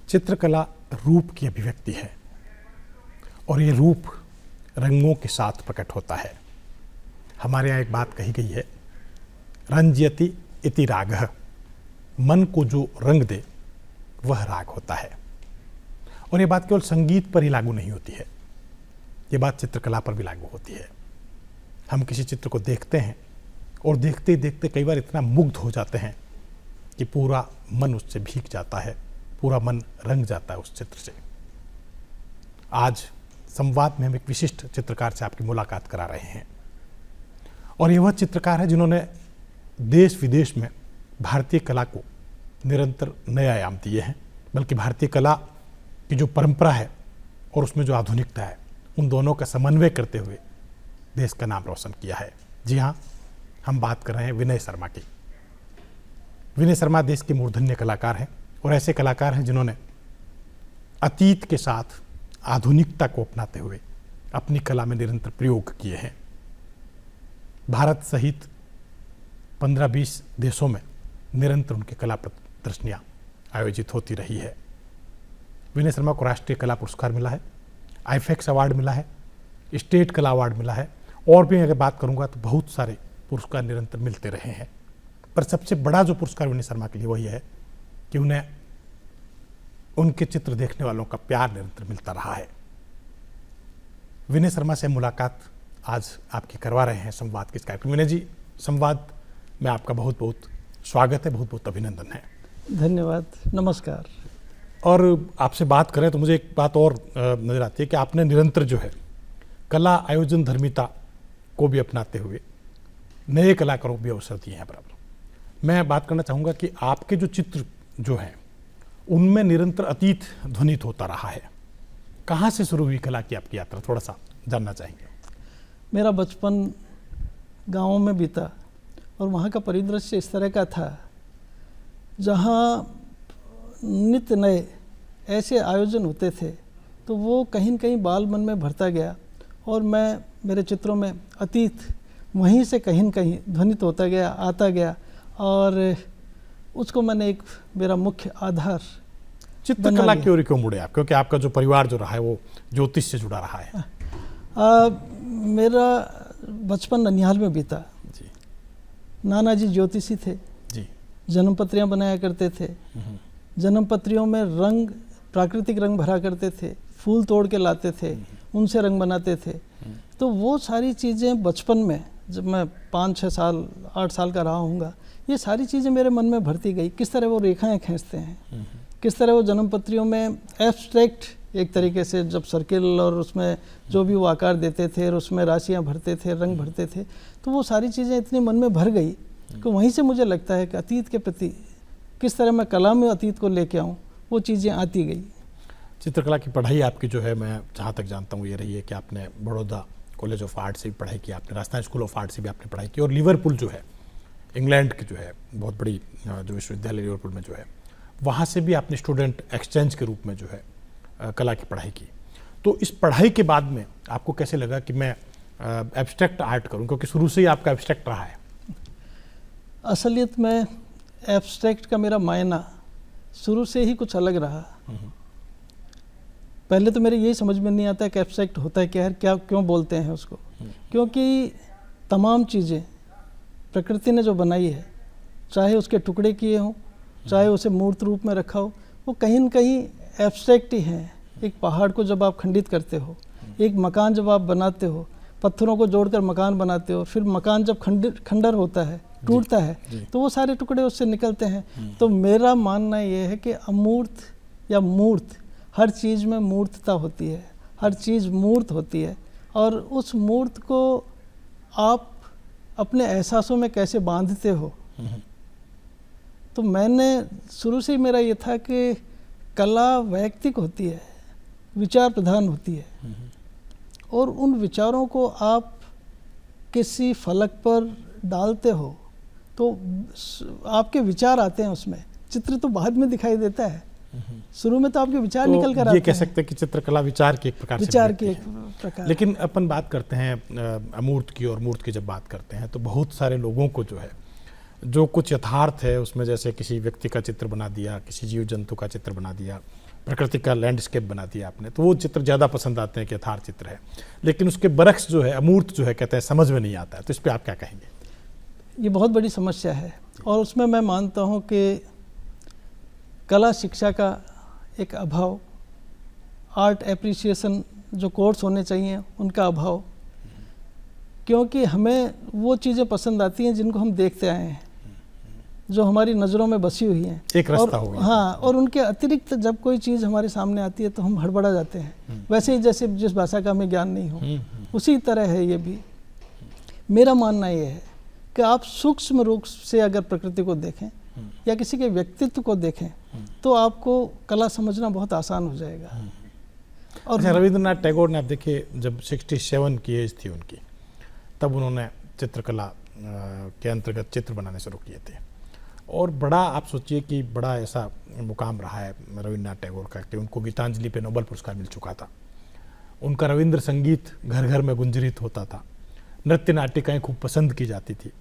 चित्रकला रूप की अभिव्यक्ति है और ये रूप रंगों के साथ प्रकट होता है। हमारे यहाँ एक बात कही गई है, रंजयति इति रागः, मन को जो रंग दे वह राग होता है। और ये बात केवल संगीत पर ही लागू नहीं होती है, ये बात चित्रकला पर भी लागू होती है। हम किसी चित्र को देखते हैं और देखते देखते कई बार इतना मुग्ध हो जाते हैं कि पूरा मन उससे भीग जाता है, पूरा मन रंग जाता है उस चित्र से। आज संवाद में हम एक विशिष्ट चित्रकार से आपकी मुलाकात करा रहे हैं और ये वह चित्रकार है जिन्होंने देश विदेश में भारतीय कला को निरंतर नए आयाम दिए हैं, बल्कि भारतीय कला की जो परंपरा है और उसमें जो आधुनिकता है उन दोनों का समन्वय करते हुए देश का नाम रोशन किया है। जी हाँ, हम बात कर रहे हैं विनय शर्मा की। विनय शर्मा देश के मूर्धन्य कलाकार हैं और ऐसे कलाकार हैं जिन्होंने अतीत के साथ आधुनिकता को अपनाते हुए अपनी कला में निरंतर प्रयोग किए हैं। भारत सहित 15-20 देशों में निरंतर उनकी कला प्रदर्शनियाँ आयोजित होती रही है। विनय शर्मा को राष्ट्रीय कला पुरस्कार मिला है, आईफेक्स अवार्ड मिला है, स्टेट कला अवार्ड मिला है और भी अगर बात करूंगा तो बहुत सारे पुरस्कार निरंतर मिलते रहे हैं। पर सबसे बड़ा जो पुरस्कार विनय शर्मा के लिए वही है कि उन्हें उनके चित्र देखने वालों का प्यार निरंतर मिलता रहा है। विनय शर्मा से मुलाकात आज आपकी करवा रहे हैं संवाद के इस कार्यक्रम। विनय जी, संवाद में आपका बहुत बहुत स्वागत है, बहुत बहुत अभिनंदन है। धन्यवाद, नमस्कार। और आपसे बात करें तो मुझे एक बात और नज़र आती है कि आपने निरंतर जो है कला आयोजन धर्मिता को भी अपनाते हुए नए कलाकारों को भी अवसर दिए हैं बराबर। मैं बात करना चाहूँगा कि आपके जो चित्र जो हैं उनमें निरंतर अतीत ध्वनित होता रहा है। कहाँ से शुरू हुई कला की आपकी यात्रा, थोड़ा सा जानना चाहेंगे। मेरा बचपन गाँव में बीता और वहाँ का परिदृश्य इस तरह का था जहाँ नित्य नए ऐसे आयोजन होते थे, तो वो कहीं न कहीं बाल मन में भरता गया और मैं मेरे चित्रों में अतीत वहीं से कहीं न कहीं ध्वनित होता गया, आता गया और उसको मैंने एक मेरा मुख्य आधार चित्रकला की ओर क्यों मुड़े आप? क्योंकि आपका जो परिवार जो रहा है वो ज्योतिष से जुड़ा रहा है। मेरा बचपन ननिहाल में बीता जी। नाना जी ज्योतिषी थे जी। जन्मपत्रियाँ बनाया करते थे। जन्मपत्रियों में रंग, प्राकृतिक रंग भरा करते थे, फूल तोड़ के लाते थे, उनसे रंग बनाते थे। तो वो सारी चीज़ें बचपन में जब मैं 5-6 साल 8 साल का रहा हूँगा, ये सारी चीज़ें मेरे मन में भरती गई। किस तरह वो रेखाएं खींचते हैं, किस तरह वो जन्मपत्रियों में एब्स्ट्रैक्ट एक तरीके से जब सर्किल और उसमें जो भी वो आकार देते थे और उसमें राशियाँ भरते थे, रंग भरते थे, तो वो सारी चीज़ें इतनी मन में भर गई कि वहीं से मुझे लगता है कि अतीत के प्रति किस तरह मैं कला में अतीत को लेके आऊँ, वो चीज़ें आती गई। चित्रकला की पढ़ाई आपकी जो है, मैं जहाँ तक जानता हूँ ये रही है कि आपने बड़ौदा कॉलेज ऑफ आर्ट से भी पढ़ाई की, आपने राजस्थान स्कूल ऑफ आर्ट से भी आपने पढ़ाई की और लिवरपूल जो है इंग्लैंड की जो है बहुत बड़ी जो विश्वविद्यालय लिवरपूल में जो है वहाँ से भी आपने स्टूडेंट एक्सचेंज के रूप में जो है कला की पढ़ाई की। तो इस पढ़ाई के बाद में आपको कैसे लगा कि मैं एब्स्ट्रैक्ट आर्ट करूँ, क्योंकि शुरू से ही आपका एब्स्ट्रैक्ट रहा है? असलियत में एब्स्ट्रैक्ट का मेरा मायना शुरू से ही कुछ अलग रहा। पहले तो मेरे यही समझ में नहीं आता कि एब्स्ट्रैक्ट होता है क्या है, क्या क्यों बोलते हैं उसको, क्योंकि तमाम चीज़ें प्रकृति ने जो बनाई है, चाहे उसके टुकड़े किए हों, चाहे उसे मूर्त रूप में रखा हो, वो कहीं न कहीं एब्स्ट्रैक्ट ही हैं। एक पहाड़ को जब आप खंडित करते हो, एक मकान जब आप बनाते हो, पत्थरों को जोड़कर मकान बनाते हो, फिर मकान जब खंडर होता है, टूटता है, तो वो सारे टुकड़े उससे निकलते हैं। तो मेरा मानना ये है कि अमूर्त या मूर्त, हर चीज़ में मूर्तता होती है, हर चीज़ मूर्त होती है और उस मूर्त को आप अपने एहसासों में कैसे बांधते हो। तो मैंने शुरू से ही मेरा ये था कि कला वैयक्तिक होती है, विचार प्रधान होती है और उन विचारों को आप किसी फलक पर डालते हो तो आपके विचार आते हैं उसमें। चित्र तो बाद में दिखाई देता है, शुरू में तो आपके विचार तो निकल कर आते हैं। ये कह सकते हैं कि चित्रकला विचार की एक प्रकार विचार से की एक प्रकार। लेकिन अपन बात करते हैं अमूर्त की और मूर्त की जब बात करते हैं तो बहुत सारे लोगों को जो है जो कुछ यथार्थ है उसमें, जैसे किसी व्यक्ति का चित्र बना दिया, किसी जीव जंतु का चित्र बना दिया, प्रकृति का लैंडस्केप बना दिया आपने, तो वो चित्र ज़्यादा पसंद आते हैं कि यथार्थ चित्र है। लेकिन उसके बरक्स जो है, अमूर्त जो है, कहते हैं समझ में नहीं आता है। तो इस पर आप क्या कहेंगे? ये बहुत बड़ी समस्या है और उसमें मैं मानता हूँ कि कला शिक्षा का एक अभाव, आर्ट एप्रिसिएशन जो कोर्स होने चाहिए उनका अभाव, क्योंकि हमें वो चीज़ें पसंद आती हैं जिनको हम देखते आए हैं, जो हमारी नज़रों में बसी हुई हैं। एक रास्ता हो गया। हाँ, और उनके अतिरिक्त जब कोई चीज़ हमारे सामने आती है तो हम हड़बड़ा जाते हैं, वैसे ही जैसे जिस भाषा का हमें ज्ञान नहीं हो, उसी तरह है ये भी। मेरा मानना ये है कि आप सूक्ष्म रूप से अगर प्रकृति को देखें या किसी के व्यक्तित्व को देखें तो आपको कला समझना बहुत आसान हो जाएगा। और रविंद्रनाथ टैगोर ने, आप देखिए, जब 67 की एज थी उनकी, तब उन्होंने चित्रकला के अंतर्गत चित्र बनाने शुरू किए थे। और बड़ा, आप सोचिए कि बड़ा ऐसा मुकाम रहा है रविंद्रनाथ टैगोर का कि उनको गीतांजलि पे नोबेल पुरस्कार मिल चुका था। उनका रविंद्र संगीत घर घर में गुंजरित होता था, नृत्य नाटिकाएं खूब पसंद की जाती थी।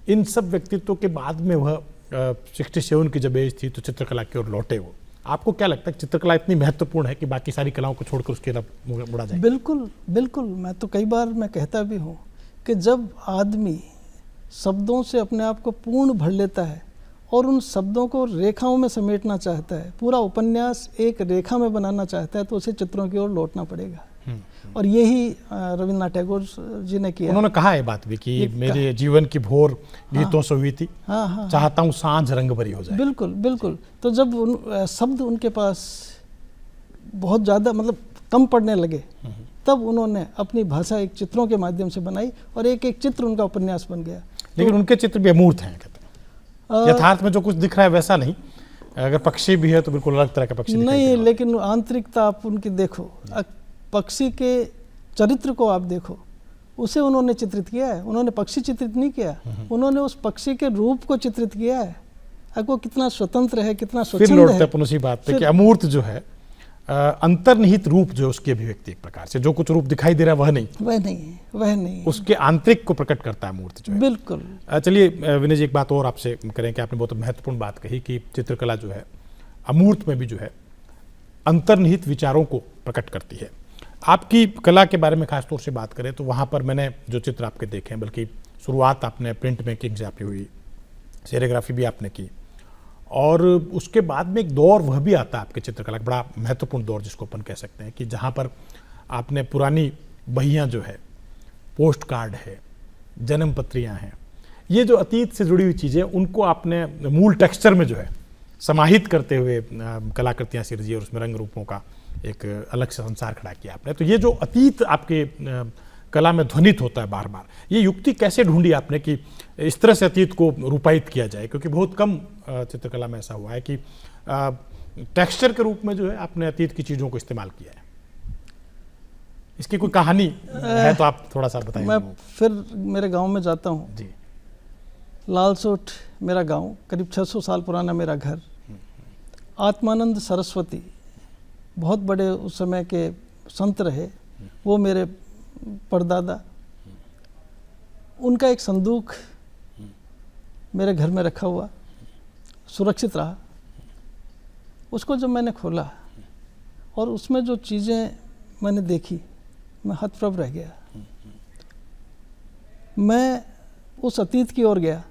इन सब व्यक्तित्वों के बाद में वह 67 की जब एज थी तो चित्रकला की ओर लौटे। वो आपको क्या लगता है, चित्रकला इतनी महत्वपूर्ण है कि बाकी सारी कलाओं को छोड़कर उसकी तरफ मुड़ा जाए? बिल्कुल बिल्कुल। मैं तो कई बार मैं कहता भी हूँ कि जब आदमी शब्दों से अपने आप को पूर्ण भर लेता है और उन शब्दों को रेखाओं में समेटना चाहता है, पूरा उपन्यास एक रेखा में बनाना चाहता है, तो उसे चित्रों की ओर लौटना पड़ेगा। और यही रविन्द्रनाथ टैगोर जी ने किया। उन्होंने कहा है बात भी कि मेरे जीवन की भोर गीतों से हुई थी, चाहता हूँ सांझ रंग भरी हो जाए। बिल्कुल बिल्कुल। तो जब शब्द उनके पास बहुत ज़्यादा मतलब कम पड़ने लगे, तब उन्होंने अपनी भाषा एक चित्रों के माध्यम से बनाई और एक एक चित्र उनका उपन्यास बन गया। लेकिन उनके चित्र भी अमूर्त हैं, कहते हैं। यथार्थ में जो कुछ दिख रहा है वैसा नहीं, अगर पक्षी भी है तो बिल्कुल अलग तरह का पक्षी नहीं, लेकिन आंतरिकता आप उनकी देखो, पक्षी के चरित्र को आप देखो, उसे उन्होंने चित्रित किया है। उन्होंने पक्षी चित्रित नहीं किया, उन्होंने उस पक्षी के रूप को चित्रित किया है। अब वो कितना स्वतंत्र है, कितना स्वच्छंद है। फिर लौटते अपन उसी बात पे कि अमूर्त जो है, अंतर्निहित रूप जो उसकी अभिव्यक्ति एक प्रकार से, जो कुछ रूप दिखाई दे रहा है वह नहीं, उसके आंतरिक को प्रकट करता है मूर्त जो है। बिल्कुल। चलिए विनय जी, एक बात और आपसे करें कि आपने बहुत महत्वपूर्ण बात कही कि चित्रकला जो है अमूर्त में भी जो है अंतर्निहित विचारों को प्रकट करती है। आपकी कला के बारे में खास तौर से बात करें तो वहाँ पर मैंने जो चित्र आपके देखे हैं, बल्कि शुरुआत आपने प्रिंट मेकिंग से आपकी हुई, सेरियोग्राफी भी आपने की, और उसके बाद में एक दौर वह भी आता है आपके चित्रकला का, बड़ा महत्वपूर्ण दौर जिसको अपन कह सकते हैं, कि जहाँ पर आपने पुरानी बहियाँ जो है, पोस्ट कार्ड है, जन्म पत्रियाँ हैं, ये जो अतीत से जुड़ी हुई चीज़ें, उनको आपने मूल टेक्सचर में जो है समाहित करते हुए कलाकृतियाँ सिरजी और उसमें रंग रूपों का एक अलग से संसार खड़ा किया आपने। तो ये जो अतीत आपके कला में ध्वनित होता है बार बार, ये युक्ति कैसे ढूंढी आपने कि इस तरह से अतीत को रूपायित किया जाए? क्योंकि बहुत कम चित्रकला में ऐसा हुआ है कि टेक्सचर के रूप में जो है आपने अतीत की चीज़ों को इस्तेमाल किया है। इसकी कोई कहानी है तो आप थोड़ा सा बताइए। मैं फिर मेरे गांव में जाता हूँ जी। लालसोट मेरा गांव, करीब 600 साल पुराना मेरा घर। आत्मानंद सरस्वती बहुत बड़े उस समय के संत रहे, वो मेरे परदादा, उनका एक संदूक मेरे घर में रखा हुआ सुरक्षित रहा। उसको जब मैंने खोला और उसमें जो चीज़ें मैंने देखी, मैं हतप्रभ रह गया। मैं उस अतीत की ओर गया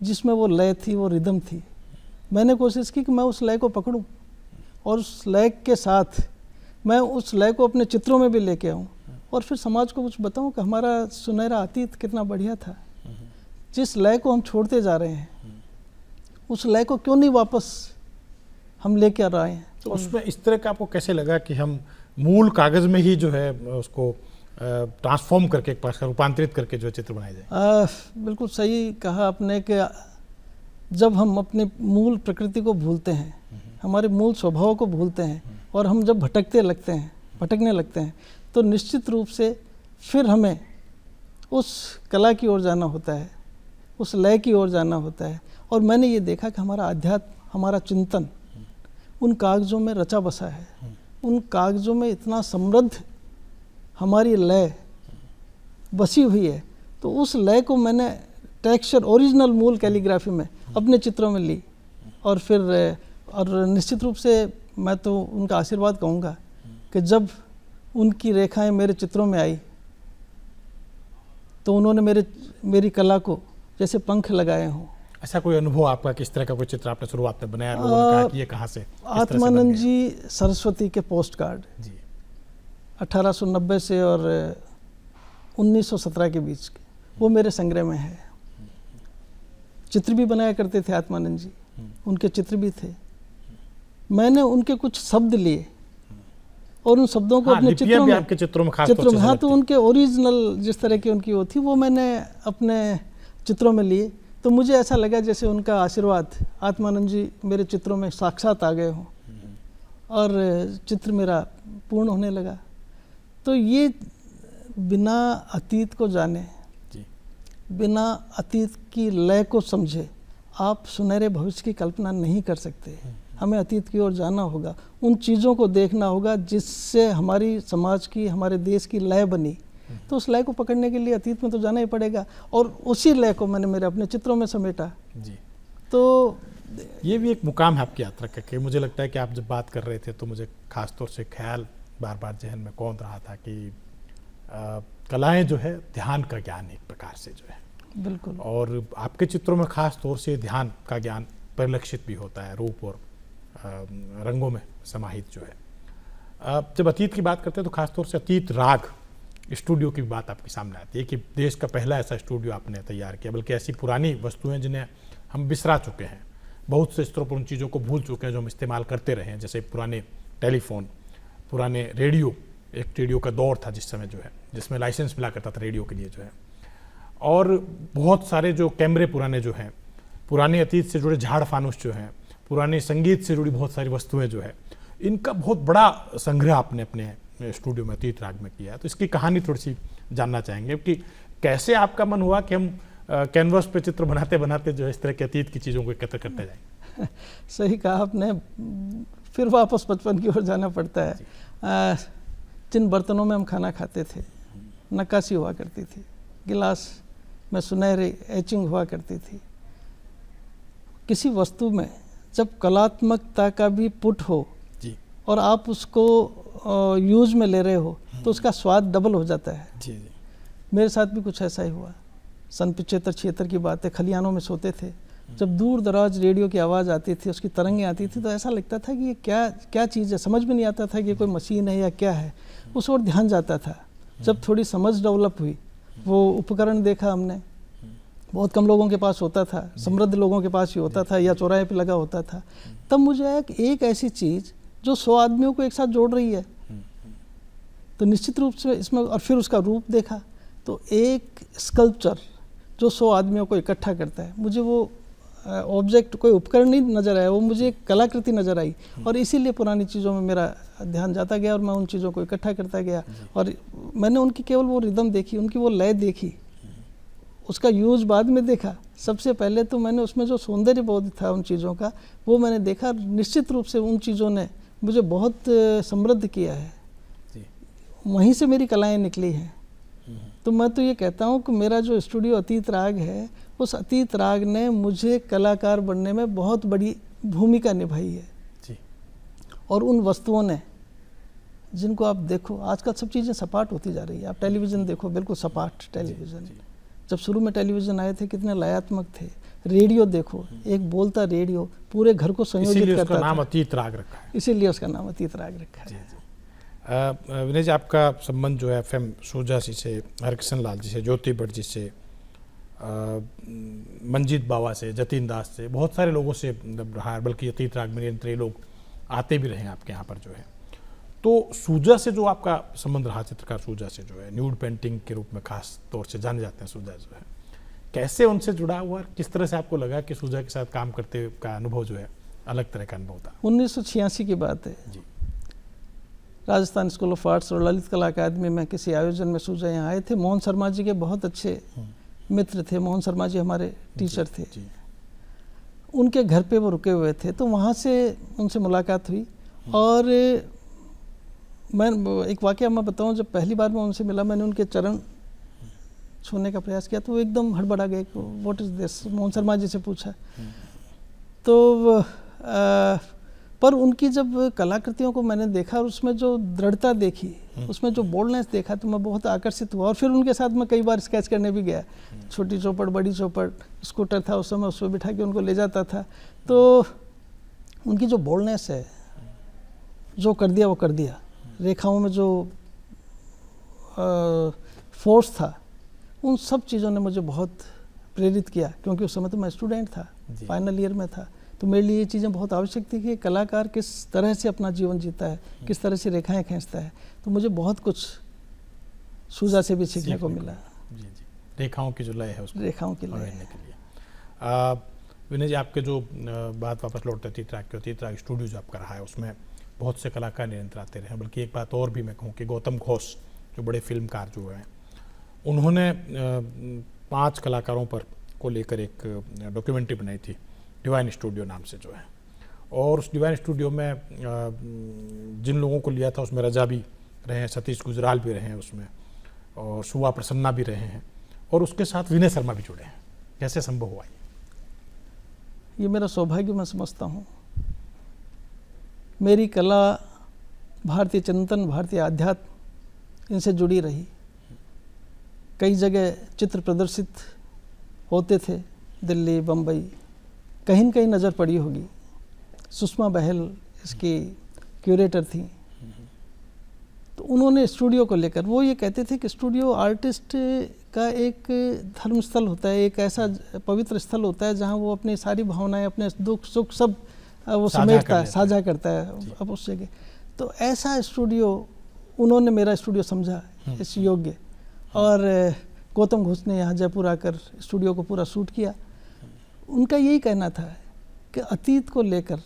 जिसमें वो लय थी, वो रिदम थी। मैंने कोशिश की कि मैं उस लय को पकड़ूं और उस लय के साथ मैं उस लय को अपने चित्रों में भी लेके आऊं और फिर समाज को कुछ बताऊं कि हमारा सुनहरा अतीत कितना बढ़िया था। जिस लय को हम छोड़ते जा रहे हैं, उस लय को क्यों नहीं वापस हम लेके आ रहे हैं? तो उसमें इस तरह का आपको कैसे लगा कि हम मूल कागज़ में ही जो है उसको ट्रांसफॉर्म करके, रूपांतरित करके जो चित्र बनाए जाए? बिल्कुल सही कहा आपने कि जब हम अपनी मूल प्रकृति को भूलते हैं, हमारे मूल स्वभाव को भूलते हैं और हम जब भटकने लगते हैं तो निश्चित रूप से फिर हमें उस कला की ओर जाना होता है, उस लय की ओर जाना होता है। और मैंने ये देखा कि हमारा अध्यात्म, हमारा चिंतन उन कागज़ों में रचा बसा है। उन कागज़ों में इतना समृद्ध हमारी लय बसी हुई है। तो उस लय को मैंने टेक्सचर, ओरिजिनल मूल कैलीग्राफी में अपने चित्रों में ली और फिर और निश्चित रूप से मैं तो उनका आशीर्वाद कहूँगा कि जब उनकी रेखाएं मेरे चित्रों में आई तो उन्होंने मेरी कला को जैसे पंख लगाए हों। ऐसा कोई अनुभव आपका, किस तरह का कोई चित्र आपने शुरुआत में बनाया, लोगों ने कहा कि ये कहाँ से, किस तरह से आत्मानंद बन गया? जी सरस्वती के पोस्ट कार्ड जी 1890 से और 1917 के बीच के, वो मेरे संग्रह में है। चित्र भी बनाया करते थे आत्मानंद जी, उनके चित्र भी थे। मैंने उनके कुछ शब्द लिए और उन शब्दों को अपने लिपियां चित्रों भी में, आपके चित्रों में खास तौर से हाँ, तो झलकती। उनके ओरिजिनल जिस तरह की उनकी वो थी वो मैंने अपने चित्रों में लिए। तो मुझे ऐसा लगा जैसे उनका आशीर्वाद आत्मानंद जी मेरे चित्रों में साक्षात आ गए हों और चित्र मेरा पूर्ण होने लगा। तो ये बिना अतीत को जाने, जी बिना अतीत की लय को समझे आप सुनहरे भविष्य की कल्पना नहीं कर सकते। हमें अतीत की ओर जाना होगा, उन चीज़ों को देखना होगा जिससे हमारी समाज की, हमारे देश की लय बनी। तो उस लय को पकड़ने के लिए अतीत में तो जाना ही पड़ेगा और उसी लय को मैंने मेरे अपने चित्रों में समेटा। जी, तो ये भी एक मुकाम है आपकी यात्रा का। कि मुझे लगता है कि आप जब बात कर रहे थे तो मुझे खास तौर से ख्याल बार बार जहन में कौन रहा था कि कलाएं जो है ध्यान का ज्ञान एक प्रकार से जो है, बिल्कुल, और आपके चित्रों में खास तौर से ध्यान का ज्ञान परिलक्षित भी होता है, रूप और रंगों में समाहित जो है। जब अतीत की बात करते हैं तो खास तौर से अतीत राग स्टूडियो की बात आपके सामने आती है कि देश का पहला ऐसा स्टूडियो आपने तैयार किया, बल्कि ऐसी पुरानी वस्तुएं जिन्हें हम बिसरा चुके हैं, बहुत से स्तरों पर उन चीज़ों को भूल चुके हैं जो हम इस्तेमाल करते रहे हैं, जैसे पुराने टेलीफोन, पुराने रेडियो। एक रेडियो का दौर था जिस समय जो है, जिसमें लाइसेंस मिला करता था रेडियो के लिए जो है, और बहुत सारे जो कैमरे पुराने जो हैं, पुराने अतीत से जुड़े झाड़ फानुस जो हैं, पुराने संगीत से जुड़ी बहुत सारी वस्तुएं जो है, इनका बहुत बड़ा संग्रह आपने अपने स्टूडियो में अतीत राग में किया है। तो इसकी कहानी थोड़ी सी जानना चाहेंगे कि कैसे आपका मन हुआ कि हम कैनवस पे चित्र बनाते बनाते जो है इस तरह के अतीत की चीज़ों को एकत्र करते जाएंगे। सही कहा आपने, फिर वापस बचपन की ओर जाना पड़ता है। जिन बर्तनों में हम खाना खाते थे नक्काशी हुआ करती थी, गिलास में सुनहरी एचिंग हुआ करती थी। किसी वस्तु में जब कलात्मकता का भी पुट हो जी और आप उसको यूज में ले रहे हो तो उसका स्वाद डबल हो जाता है। जी जी, मेरे साथ भी कुछ ऐसा ही हुआ। सन 75-76 की बात है, खलियानों में सोते थे। जब दूर दराज रेडियो की आवाज़ आती थी, उसकी तरंगें आती थी, तो ऐसा लगता था कि ये क्या चीज़ है, समझ में नहीं आता था कि ये कोई मशीन है या क्या है। उस ओर ध्यान जाता था। जब थोड़ी समझ डेवलप हुई, वो उपकरण देखा हमने, बहुत कम लोगों के पास होता था, समृद्ध लोगों के पास ही होता था या चौराहे पे लगा होता था। तब मुझे आया कि एक ऐसी चीज़ जो 100 आदमियों को एक साथ जोड़ रही है, तो निश्चित रूप से इसमें, और फिर उसका रूप देखा तो एक स्कल्पचर जो 100 आदमियों को इकट्ठा करता है। मुझे वो ऑब्जेक्ट, कोई उपकरण नहीं नज़र आया, वो मुझे एक कलाकृति नज़र आई और इसीलिए पुरानी चीज़ों में मेरा ध्यान जाता गया और मैं उन चीज़ों को इकट्ठा करता गया। और मैंने उनकी केवल वो रिदम देखी, उनकी वो लय देखी, उसका यूज बाद में देखा। सबसे पहले तो मैंने उसमें जो सौंदर्य बोध था उन चीज़ों का, वो मैंने देखा। निश्चित रूप से उन चीज़ों ने मुझे बहुत समृद्ध किया है, वहीं से मेरी कलाएं निकली हैं। तो मैं तो ये कहता हूँ कि मेरा जो स्टूडियो अतीत राग है, उस अतीत राग ने मुझे कलाकार बनने में बहुत बड़ी भूमिका निभाई है जी। और उन वस्तुओं ने, जिनको आप देखो, आजकल सब चीज़ें सपाट होती जा रही है। आप टेलीविज़न देखो, बिल्कुल सपाट टेलीविज़न। जब शुरू में टेलीविज़न आए थे कितने लयात्मक थे। रेडियो देखो, एक बोलता रेडियो पूरे घर को संयोजित करता था। उसका नाम अतीत राग रखा है, इसीलिए उसका नाम अतीत राग रखा है। विनय जी, आपका संबंध जो है FM सूजा जी से, हरकिशन लाल जी से, ज्योति भट्ट जी से, मंजीत बावा से, जतीन दास से, बहुत सारे लोगों से रहा है, बल्कि अतीत राग में निरंतर ये लोग आते भी रहे हैं आपके यहाँ पर जो है। तो सूजा से जो आपका संबंध रहा, चित्रकार सूजा से जो है, न्यूड पेंटिंग के रूप में खास तौर से जाने जाते हैं सूजा जो है, कैसे उनसे जुड़ा हुआ, किस तरह से आपको लगा कि सूजा के साथ काम करते का अनुभव जो है अलग तरह का अनुभव था? 1986 की बात है जी। राजस्थान स्कूल ऑफ आर्ट्स और ललित कला अकादमी में किसी आयोजन में सूजा यहाँ आए थे। मोहन शर्मा जी के बहुत अच्छे मित्र थे। मोहन शर्मा जी हमारे टीचर थे। जी। उनके घर पे वो रुके हुए थे, तो वहाँ से उनसे मुलाकात हुई। और मैं एक वाकया मैं बताऊँ, जब पहली बार मैं उनसे मिला, मैंने उनके चरण छूने का प्रयास किया तो वो एकदम हड़बड़ा गए। What is this? Mohan Sharma ji से पूछा तो पर उनकी जब कलाकृतियों को मैंने देखा और उसमें जो दृढ़ता देखी, उसमें जो बोल्डनेस देखा, तो मैं बहुत आकर्षित हुआ। और फिर उनके साथ मैं कई बार स्केच करने भी गया। छोटी चौपड़, बड़ी चौपड़, स्कूटर था उस समय, उस पर बिठा के उनको ले जाता था। तो उनकी जो बोल्डनेस है, जो कर दिया वो कर दिया, रेखाओं में जो फोर्स था, उन सब चीज़ों ने मुझे बहुत प्रेरित किया। क्योंकि उस समय तो मैं स्टूडेंट था, फाइनल ईयर में था, तो मेरे लिए ये चीज़ें बहुत आवश्यक थी कि कलाकार किस तरह से अपना जीवन जीता है, किस तरह से रेखाएं खींचता है। तो मुझे बहुत कुछ सूजा से भी सीखने को मिला। जी, रेखाओं की जो लय है उसको रेखाओं की लय के लिए। विनय जी, आपके जो बात वापस लौटते तीतराग स्टूडियो जो आपका रहा है, उसमें बहुत से कलाकार निरंतर आते रहे हैं। बल्कि एक बात और भी मैं कहूँ कि गौतम घोष जो बड़े फिल्मकार जो हैं, उन्होंने 5 कलाकारों पर को लेकर एक डॉक्यूमेंट्री बनाई थी, डिवाइन स्टूडियो नाम से जो है। और उस डिवाइन स्टूडियो में जिन लोगों को लिया था उसमें रजा भी रहे हैं, सतीश गुजराल भी रहे हैं उसमें, और सुवा प्रसन्ना भी रहे हैं, और उसके साथ विनय शर्मा भी जुड़े हैं। कैसे संभव हुआ ये मेरा सौभाग्य मैं समझता हूँ। मेरी कला भारतीय चिंतन, भारतीय आध्यात्म, इनसे जुड़ी रही। कई जगह चित्र प्रदर्शित होते थे, दिल्ली, बम्बई, कहीं न कहीं नज़र पड़ी होगी। सुषमा बहल इसकी क्यूरेटर थी। तो उन्होंने स्टूडियो को लेकर, वो ये कहते थे कि स्टूडियो आर्टिस्ट का एक धर्मस्थल होता है, एक ऐसा पवित्र स्थल होता है जहाँ वो अपनी सारी भावनाएं, अपने दुख सुख सब वो समेटता है, साझा करता है अब उस जगह। तो ऐसा स्टूडियो उन्होंने मेरा स्टूडियो समझा इस योग्य। और गौतम घोष ने यहाँ जयपुर आकर स्टूडियो को पूरा शूट किया। उनका यही कहना था कि अतीत को लेकर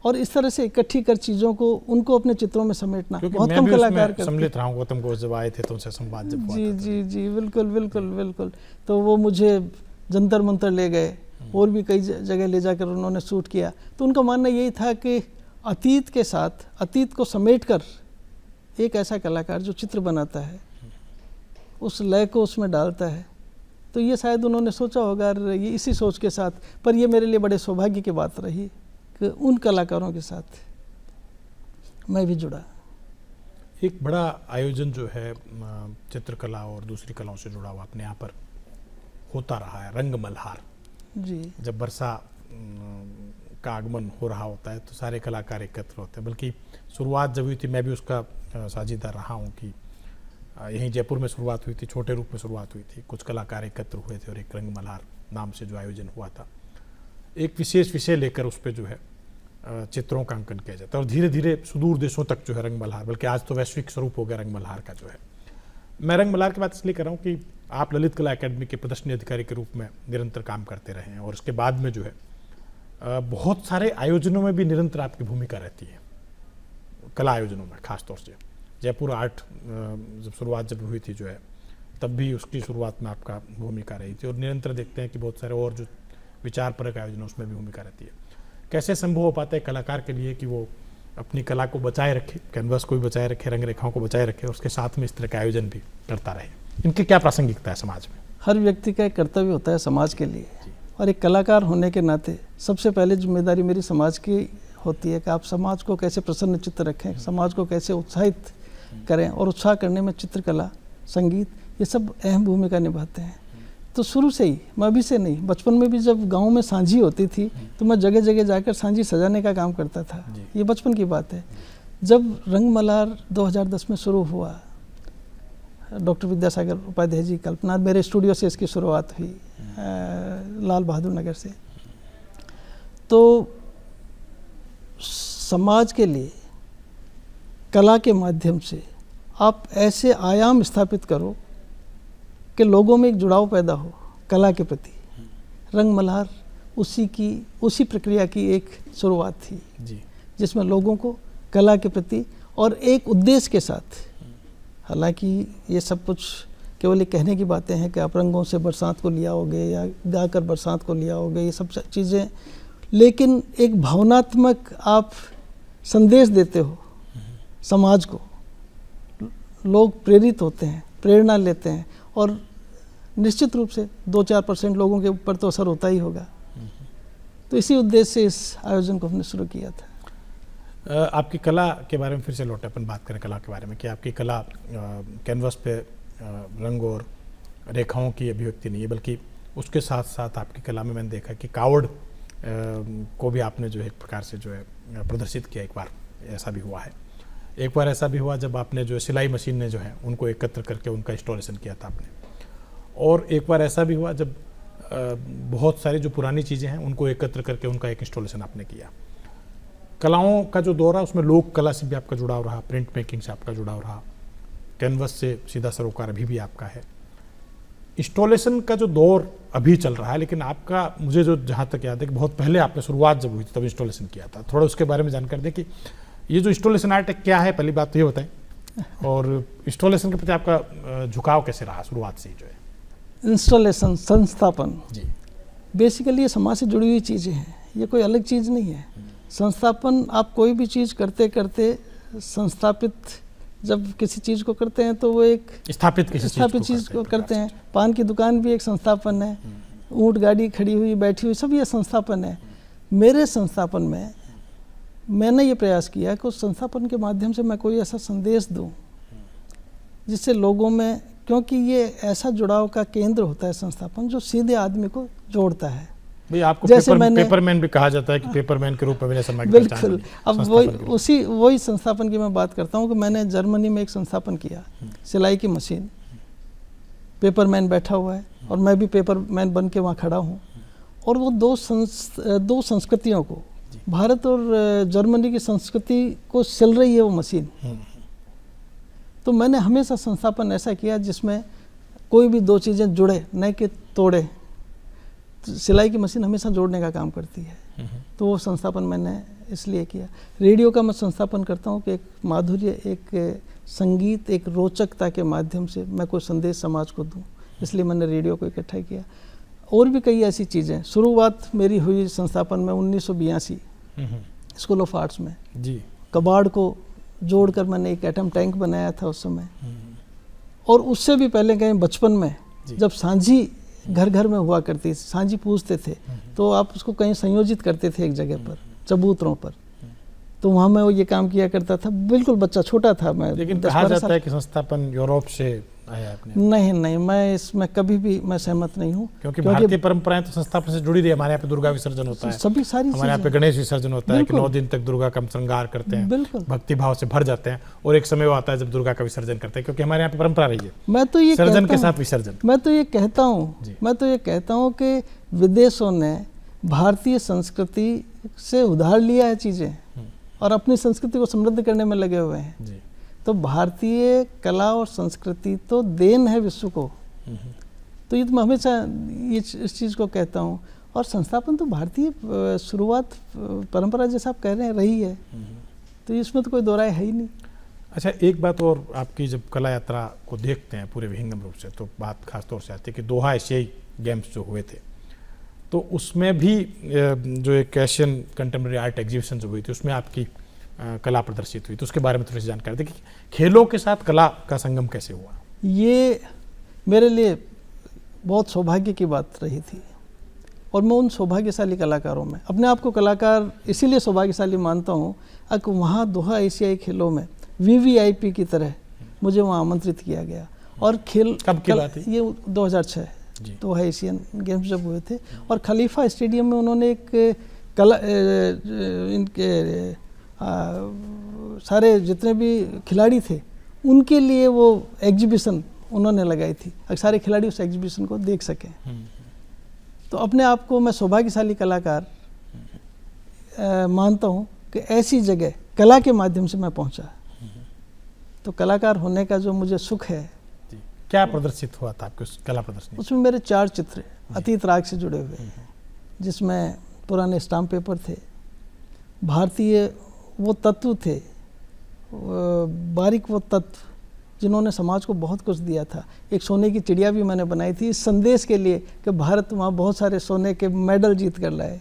और इस तरह से इकट्ठी कर चीज़ों को, उनको अपने चित्रों में समेटना बहुत कम कलाकार करते। सम्मिलित रहा हूँ गौतम घोष जब आए थे तो उनसे संवाद जब हुआ जी जी जी, बिल्कुल बिल्कुल बिल्कुल। तो वो मुझे जंतर मंतर ले गए और भी कई जगह ले जाकर उन्होंने शूट किया। तो उनका मानना यही था कि अतीत के साथ, अतीत को समेट कर एक ऐसा कलाकार जो चित्र बनाता है, उस लय को उसमें डालता है। तो ये शायद उन्होंने सोचा होगा, ये इसी सोच के साथ। पर ये मेरे लिए बड़े सौभाग्य की बात रही कि उन कलाकारों के साथ मैं भी जुड़ा। एक बड़ा आयोजन जो है चित्रकला और दूसरी कलाओं से जुड़ा हुआ अपने यहाँ पर होता रहा है, रंग मल्हार। जी, जब वर्षा का आगमन हो रहा होता है तो सारे कलाकार एकत्र होते हैं। बल्कि शुरुआत जब हुई थी, मैं भी उसका साझीदार रहा हूँ कि यहीं जयपुर में शुरुआत हुई थी, छोटे रूप में शुरुआत हुई थी। कुछ कलाकार एकत्र हुए थे और एक रंग मल्हार नाम से जो आयोजन हुआ था, एक विशेष विषय लेकर उस पर जो है चित्रों का अंकन किया जाता है। और धीरे धीरे सुदूर देशों तक जो है रंग मल्हार, बल्कि आज तो वैश्विक स्वरूप हो गया रंग मल्हार का जो है। मैं रंग मल्हार की बात इसलिए कर रहा हूँ कि आप ललित कला अकादमी के प्रदर्शनी अधिकारी के रूप में निरंतर काम करते रहे हैं, और उसके बाद में जो है बहुत सारे आयोजनों में भी निरंतर आपकी भूमिका रहती है, कला आयोजनों में खासतौर से। जयपुर आर्ट जब शुरुआत हुई थी जो है, तब भी उसकी शुरुआत में आपका भूमिका रही थी, और निरंतर देखते हैं कि बहुत सारे और जो विचारपरक आयोजन उसमें भी भूमिका रहती है। कैसे संभव हो पाता है कलाकार के लिए कि वो अपनी कला को बचाए रखे, कैनवस को भी बचाए रखे, रंग रेखाओं को बचाए रखे, और उसके साथ में इस तरह के आयोजन भी करता रहे? इनकी क्या प्रासंगिकता है समाज में? हर व्यक्ति का एक कर्तव्य होता है समाज के लिए, और एक कलाकार होने के नाते सबसे पहले जिम्मेदारी मेरी समाज की होती है कि आप समाज को कैसे प्रसन्न चित्त रखें, समाज को कैसे उत्साहित करें। और उत्साह करने में चित्रकला, संगीत, ये सब अहम भूमिका निभाते हैं। तो शुरू से ही, मैं अभी से नहीं, बचपन में भी जब गांव में सांझी होती थी तो मैं जगह जगह जाकर सांझी सजाने का काम करता था। ये बचपन की बात है। जब रंग मल्हार 2010 में शुरू हुआ, डॉक्टर विद्यासागर उपाध्याय जी कल्पना, मेरे स्टूडियो से इसकी शुरुआत हुई, लाल बहादुर नगर से। तो समाज के लिए कला के माध्यम से आप ऐसे आयाम स्थापित करो कि लोगों में एक जुड़ाव पैदा हो कला के प्रति। रंग मल्हार उसी प्रक्रिया की एक शुरुआत थी जी, जिसमें लोगों को कला के प्रति और एक उद्देश्य के साथ, हालांकि ये सब कुछ केवल एक कहने की बातें हैं कि आप रंगों से बरसात को लिया होगे या गाकर बरसात को लिया होगे, ये सब चीज़ें, लेकिन एक भावनात्मक आप संदेश देते हो समाज को। लोग प्रेरित होते हैं, प्रेरणा लेते हैं, और निश्चित रूप से 2-4% लोगों के ऊपर तो असर होता ही होगा। तो इसी उद्देश्य से इस आयोजन को हमने शुरू किया था। आपकी कला के बारे में फिर से लौटे, अपन बात करें कला के बारे में कि आपकी कला कैनवस पे रंग और रेखाओं की अभिव्यक्ति नहीं है, बल्कि उसके साथ साथ आपकी कला में मैंने देखा कि कावड़ को भी आपने जो है एक प्रकार से जो है प्रदर्शित किया। एक बार ऐसा भी हुआ है, एक बार ऐसा भी हुआ जब आपने जो सिलाई मशीन ने जो है उनको एकत्र करके उनका इंस्टॉलेशन किया था आपने, और एक बार ऐसा भी हुआ जब बहुत सारी जो पुरानी चीज़ें हैं उनको एकत्र करके उनका एक इंस्टॉलेशन आपने किया। कलाओं का जो दौर है उसमें लोक कला से भी आपका जुड़ाव रहा, प्रिंट मेकिंग से आपका जुड़ाव रहा, कैनवस से सीधा सरोकार अभी भी आपका है। इंस्टॉलेशन का जो दौर अभी चल रहा है, लेकिन आपका मुझे जो जहाँ तक याद है कि बहुत पहले आपने शुरुआत जब हुई थी तब इंस्टॉलेशन किया था। थोड़ा उसके बारे में जानकारी दें कि ये जो इंस्टॉलेशन आर्ट है क्या है, पहली बात तो ये बताएं, और इंस्टॉलेशन के प्रति आपका झुकाव कैसे रहा शुरुआत से जो है। इंस्टॉलेशन, संस्थापन, जी, बेसिकली ये समाज से जुड़ी हुई चीज़ें हैं, ये कोई अलग चीज़ नहीं है। संस्थापन, आप कोई भी चीज़ करते करते संस्थापित जब किसी चीज़ को करते हैं तो वो एक स्थापित चीज़ को करते हैं। पान की दुकान भी एक संस्थापन है, ऊँट गाड़ी खड़ी हुई बैठी हुई सब ये संस्थापन है। मेरे संस्थापन में मैंने ये प्रयास किया कि उस संस्थापन के माध्यम से मैं कोई ऐसा संदेश दूं जिससे लोगों में, क्योंकि ये ऐसा जुड़ाव का केंद्र होता है संस्थापन जो सीधे आदमी को जोड़ता है। भाई आपको जैसे पेपरमैन भी कहा जाता है कि पेपरमैन के रूप में विनय शर्मा की बिल्कुल। अब वही संस्थापन की मैं बात करता हूँ कि मैंने जर्मनी में एक संस्थापन किया, सिलाई की मशीन, पेपरमैन बैठा हुआ है और मैं भी पेपरमैन बन के वहाँ खड़ा हूँ, और वो दो संस्कृतियों को, भारत और जर्मनी की संस्कृति को सिल रही है वो मशीन। तो मैंने हमेशा संस्थापन ऐसा किया जिसमें कोई भी दो चीज़ें जुड़े, न कि तोड़े। तो सिलाई की मशीन हमेशा जोड़ने का काम करती है, तो वो संस्थापन मैंने इसलिए किया। रेडियो का मैं संस्थापन करता हूँ कि एक माधुर्य, एक संगीत, एक रोचकता के माध्यम से मैं कोई संदेश समाज को दूँ, इसलिए मैंने रेडियो को इकट्ठा किया। और भी कई ऐसी चीज़ें। शुरुआत मेरी हुई संस्थापन में 1982 स्कूल ऑफ आर्ट्स में। जी, कबाड़ को जोड़कर मैंने एक एटम टैंक बनाया था उस समय। और उससे भी पहले कहीं बचपन में जब सांझी घर घर में हुआ करती थी, सांझी पूजते थे, तो आप उसको कहीं संयोजित करते थे एक जगह पर, चबूतरों पर, तो वहाँ मैं वो ये काम किया करता था। बिल्कुल बच्चा, छोटा था मैं। लेकिन कहा जाता है कि संस्थापन यूरोप से आया आपने। नहीं, मैं इसमें कभी भी मैं सहमत नहीं हूँ, क्योंकि भारतीय परंपराएं तो संस्थापन से जुड़ी रही है। हमारे यहाँ पे दुर्गा विसर्जन होता है, सभी सारी हमारे यहाँ पे गणेश विसर्जन होता है कि 9 दिन तक दुर्गा का श्रृंगार करते हैं, बिल्कुल भक्ति भाव से भर जाते हैं, और एक समय वो आता है जब दुर्गा का विसर्जन करते हैं, क्योंकि हमारे यहाँ पे परंपरा रही है मैं तो ये विसर्जन के साथ विसर्जन। मैं तो ये कहता हूँ कि विदेशों ने भारतीय संस्कृति से उधार लिया है चीज़ें और अपनी संस्कृति को समृद्ध करने में लगे हुए हैं जी। तो भारतीय कला और संस्कृति तो देन है विश्व को। तो ये तो मैं हमेशा इस चीज़ को कहता हूँ। और संस्थापन तो भारतीय शुरुआत परंपरा जैसा आप कह रहे हैं रही है, तो इसमें तो कोई दो राय है ही नहीं। अच्छा, एक बात और, आपकी जब कला यात्रा को देखते हैं पूरे विहंगम रूप से, तो बात खास तौर से आती है कि दोहा एशियाई गेम्स जो हुए थे, तो उसमें भी जो एक एशियन कंटेम्प्रेरी आर्ट एग्जीबिशन जो हुई थी उसमें आपकी कला प्रदर्शित हुई, तो उसके बारे में थोड़ी सी जानकारी दें कि खेलों के साथ कला का संगम कैसे हुआ। ये मेरे लिए बहुत सौभाग्य की बात रही थी, और मैं उन सौभाग्यशाली कलाकारों में अपने आप को कलाकार इसीलिए सौभाग्यशाली मानता हूँ कि वहाँ दोहा एशियाई खेलों में VVIP की तरह मुझे वहाँ आमंत्रित किया गया। और खेल कब की बात है? ये 2006 दोहा एशियन गेम्स जब हुए थे, और खलीफा स्टेडियम में उन्होंने एक कला इनके सारे जितने भी खिलाड़ी थे उनके लिए वो एग्जीबिशन उन्होंने लगाई थी, सारे खिलाड़ी उस एग्जीबिशन को देख सकें। तो अपने आप को मैं सौभाग्यशाली कलाकार मानता हूँ कि ऐसी जगह कला के माध्यम से मैं पहुँचा। तो कलाकार होने का जो मुझे सुख है। क्या प्रदर्शित हुआ था आपके उस कला प्रदर्शनी? उसमें मेरे 4 चित्र अतीत राग से जुड़े हुए हैं, जिसमें पुराने स्टाम्प पेपर थे, भारतीय वो तत्व थे, बारीक वो तत्व जिन्होंने समाज को बहुत कुछ दिया था। एक सोने की चिड़िया भी मैंने बनाई थी इस संदेश के लिए कि भारत वहाँ बहुत सारे सोने के मेडल जीत कर लाए।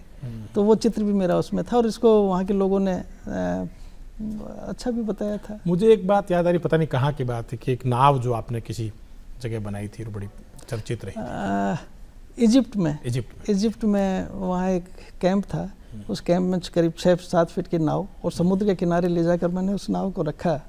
तो वो चित्र भी मेरा उसमें था, और इसको वहाँ के लोगों ने अच्छा भी बताया था। मुझे एक बात याद आ रही, पता नहीं कहाँ की बात है, कि एक नाव जो आपने किसी जगह बनाई थी और बड़ी चर्चित रही। इजिप्ट में वहाँ एक कैंप था उस कैंप में करीब 6-7 फीट की नाव, और समुद्र के किनारे ले जाकर मैंने उस नाव को रखा।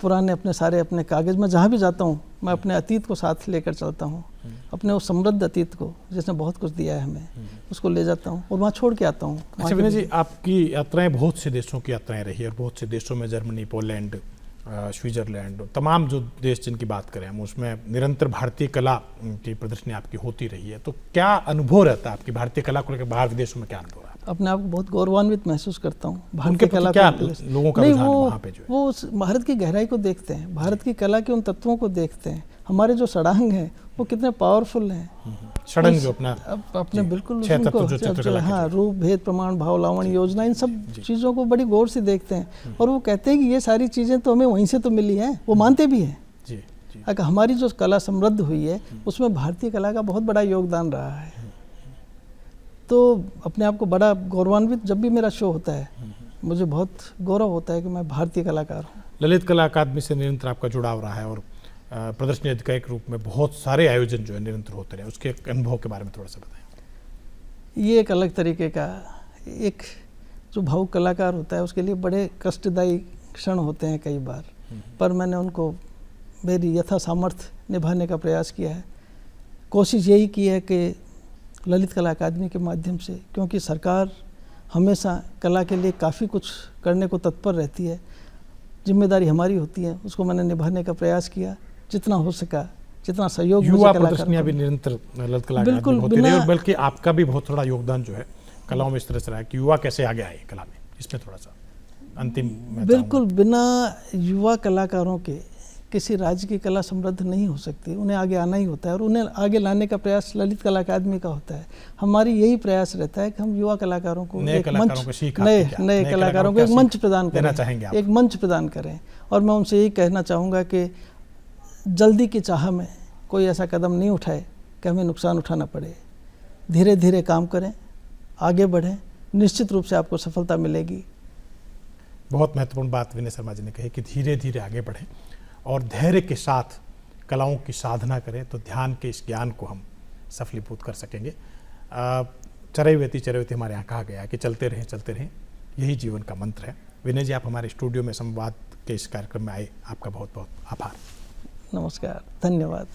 पुराने अपने कागज़ में जहाँ भी जाता हूँ मैं अपने अतीत को साथ लेकर चलता हूँ, अपने उस समृद्ध अतीत को जिसने बहुत कुछ दिया है हमें, उसको ले जाता हूँ और वहाँ छोड़ के आता हूँ। अच्छा विनय जी, आपकी यात्राएं बहुत से देशों की यात्राएं रही और बहुत से देशों में जर्मनी, पोलैंड, स्विट्जरलैंड, तमाम जो देश जिनकी बात करें हम, उसमें निरंतर भारतीय कला की प्रदर्शनी आपकी होती रही है। तो क्या अनुभव रहता है आपकी भारतीय कला को लेकर बाहर विदेशों में? क्या अनुभव है? अपने आप को बहुत गौरवान्वित महसूस करता हूँ भारतीय कला क्या लोगों का रुझान वहाँ पे जो है? वो भारत की गहराई को देखते हैं, भारत की कला के उन तत्वों को देखते हैं। हमारे जो सड़ांग हैं वो कितने पावरफुल हैं। सड़ंग जो अपने बिल्कुल उनको, हाँ, रूप, भेद, प्रमाण, भाव, लावण्य, योजना, इन सब चीज़ों को बड़ी गौर से देखते हैं। और वो कहते हैं कि ये सारी चीज़ें तो हमें वहीं से तो मिली हैं, वो मानते भी हैं। अगर हमारी जो कला समृद्ध हुई है उसमें भारतीय कला का बहुत बड़ा योगदान रहा है। तो अपने आप को बड़ा गौरवान्वित, जब भी मेरा शो होता है मुझे बहुत गौरव होता है कि मैं भारतीय कलाकार हूँ। ललित कला अकादमी से निरंतर आपका जुड़ाव रहा है और प्रदर्शनी अधिकारी के रूप में बहुत सारे आयोजन जो है निरंतर होते रहे, उसके अनुभव के बारे में थोड़ा सा बताएं। ये एक अलग तरीके का, एक जो भावुक कलाकार होता है उसके लिए बड़े कष्टदायी क्षण होते हैं कई बार, पर मैंने उनको मेरी यथा सामर्थ्य निभाने का प्रयास किया है। कोशिश यही की है कि ललित कला अकादमी के माध्यम से, क्योंकि सरकार हमेशा कला के लिए काफ़ी कुछ करने को तत्पर रहती है, जिम्मेदारी हमारी होती है, उसको मैंने निभाने का प्रयास किया जितना हो सका, जितना सहयोग युवा प्रदर्शनियां भी निरंतर ललित कला अकादमी होती रही, और बल्कि आपका भी बहुत थोड़ा योगदान जो है कलाओं में इस तरह से रहा है कि युवा कैसे आगे आए कला में, इसमें थोड़ा सा अंतिम। बिल्कुल, बिना युवा कलाकारों के किसी राज्य की कला समृद्ध नहीं हो सकती, उन्हें आगे आना ही होता है और उन्हें आगे लाने का प्रयास ललित कला अकादमी का होता है। हमारी यही प्रयास रहता है कि हम युवा कलाकारों को नए कलाकारों को एक मंच प्रदान करें, एक मंच प्रदान करें। और मैं उनसे यही कहना चाहूँगा कि जल्दी की चाह में कोई ऐसा कदम नहीं उठाए कि हमें नुकसान उठाना पड़े। धीरे धीरे काम करें, आगे बढ़ें, निश्चित रूप से आपको सफलता मिलेगी। बहुत महत्वपूर्ण बात विनय शर्मा जी ने कही कि धीरे धीरे आगे बढ़ें और धैर्य के साथ कलाओं की साधना करें तो ध्यान के इस ज्ञान को हम सफलीभूत कर सकेंगे। चरैवेति हमारे यहाँ कहा गया है कि चलते रहें, यही जीवन का मंत्र है। विनय जी, आप हमारे स्टूडियो में संवाद के इस कार्यक्रम में आए, आपका बहुत बहुत आभार। नमस्कार, धन्यवाद।